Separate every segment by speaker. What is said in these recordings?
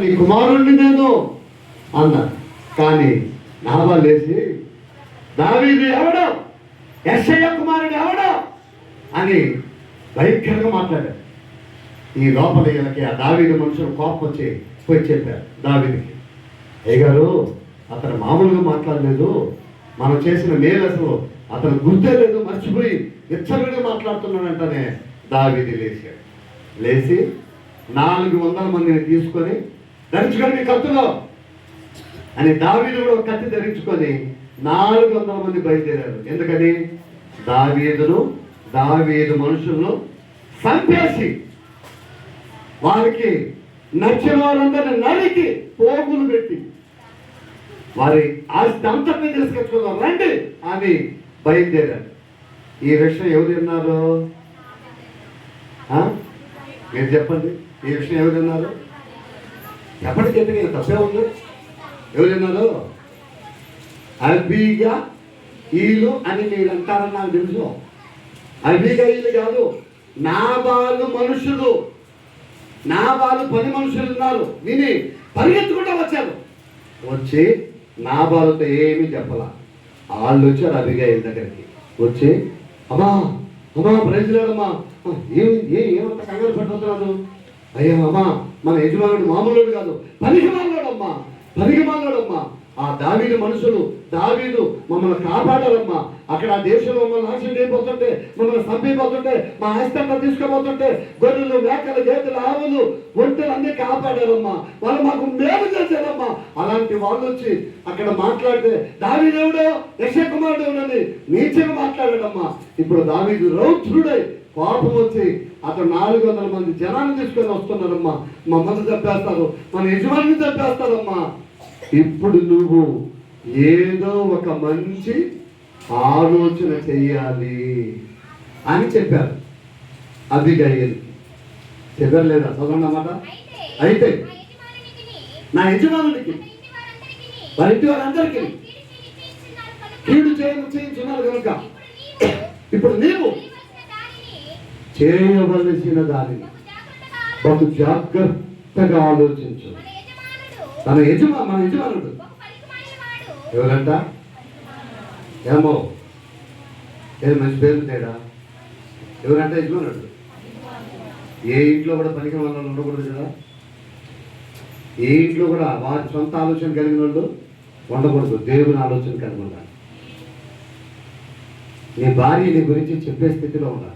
Speaker 1: నీ కుమారుణ్ణి నేను అన్నాడు. కానీ నాబాలు లేచి దావీదు ఎవడో, యెషయా కుమారుడు ఎవడో అని భయంకరంగా మాట్లాడాడు. ఈ లోపల వీళ్ళకి ఆ దావీదు మనుషులు కోపం వచ్చి పోయి చెప్పారు దావీదుకి, అయ్యగారు అతను మామూలుగా మాట్లాడలేదు, మనం చేసిన మేలు అసలు అతను గుర్తే లేదు, మర్చిపోయి విచ్చలుగా మాట్లాడుతున్నాడంటనే దావీదు లేచాడు. లేచి 400 మందిని తీసుకొని ధరించుకొని కత్తులో అని దావీదు కూడా ఒక కత్తి ధరించుకొని 400 మంది బయలుదేరారు. ఎందుకని? దావీదు మనుషులను చంపేసి వారికి నచ్చిన వారందరినీ నరికి పోగులు పెట్టి వారి ఆస్తి అంతటిని తీసుకొచ్చుకున్నారు రండి అని బయలుదేరారు. ఈ విషయం ఎవరు విన్నారు? మీరు చెప్పండి, ఈ విషయం ఎవరు విన్నారు? చెప్పండి, చెప్పి తప్పే ఉంది. ఎవరు విన్నారు? అబీగా ఈలు అని మీరు అంటారని నాకు తెలుసు. అబీగా ఈలు కాదు, నాబాలు మనుషులు, నాబాలు 10 మనుషులు ఉన్నారు. విని పరిగెత్తుకుంటూ వచ్చారు. వచ్చి నాబాలుతో ఏమీ చెప్పాల. వాళ్ళు వచ్చారు అబీగా ఈల దగ్గరికి. వచ్చి అమ్మా ప్రజలమ్మా ఏమంత కంగారు పడుతున్నాను? అయ్యా అమ్మా, మన యజమానుడు మామూలుడు కాదు, పనికిమాలోడమ్మా. ఆ దావీదు మనుషులు, దావీదు మమ్మల్ని కాపాడారమ్మా. అక్కడ ఆ దేశంలో మమ్మల్ని నాశనం అయిపోతుంటే, మమ్మల్ని చంపైపోతుంటే, మా ఆస్తి అంతా తీసుకుపోతుంటే, గొర్రెలు, మేకలు, గేదెలు, ఆవులు, ఒంటెలు అన్నీ కాపాడారమ్మా. వాళ్ళు మాకు మేలు చేశారమ్మా. అలాంటి వాళ్ళు వచ్చి అక్కడ మాట్లాడితే దావీదేవుడో, యెషయా కుమారుడు అని నీచంగా మాట్లాడాడమ్మా. ఇప్పుడు దావీదు రౌద్రుడై కోపం వచ్చి అతను 400 మంది జనాన్ని తీసుకొని వస్తున్నారమ్మా. మమ్మల్ని చంపేస్తారు, మన యజమానిని చంపేస్తారమ్మా. ఇప్పుడు నువ్వు ఏదో ఒక మంచి ఆలోచన చెయ్యాలి అని చెప్పారు అబీగయీల్. చెప్పారు లేదా? చదవన్నమాట. అయితే నా యజమానునికి వారి ఇంటి వారందరికీ కీడు చేయించున్నారు కనుక ఇప్పుడు నీవు చేయవలసిన దానిని బహు జాగ్రత్తగా ఆలోచించు. మన యజమానుడు ఎవరంట? ఏమో ఏదో మంచి పేరు తేడా. ఎవరంట యజమానుడు? ఏ ఇంట్లో కూడా పనికి వాళ్ళు ఉండకూడదు కదా. ఏ ఇంట్లో కూడా వారి సొంత ఆలోచన కలిగిన వాళ్ళు ఉండకూడదు. దేవుని ఆలోచన కలిగి ఉండాలి. నీ భార్య నీ గురించి చెప్పే స్థితిలో ఉండాలి.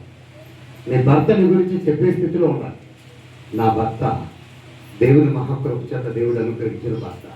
Speaker 1: నీ భర్త నీ గురించి చెప్పే స్థితిలో ఉండాలి. నా భర్త దేవుని మహాకృప చేత దేవుడు అనుగ్రహించిన భర్త.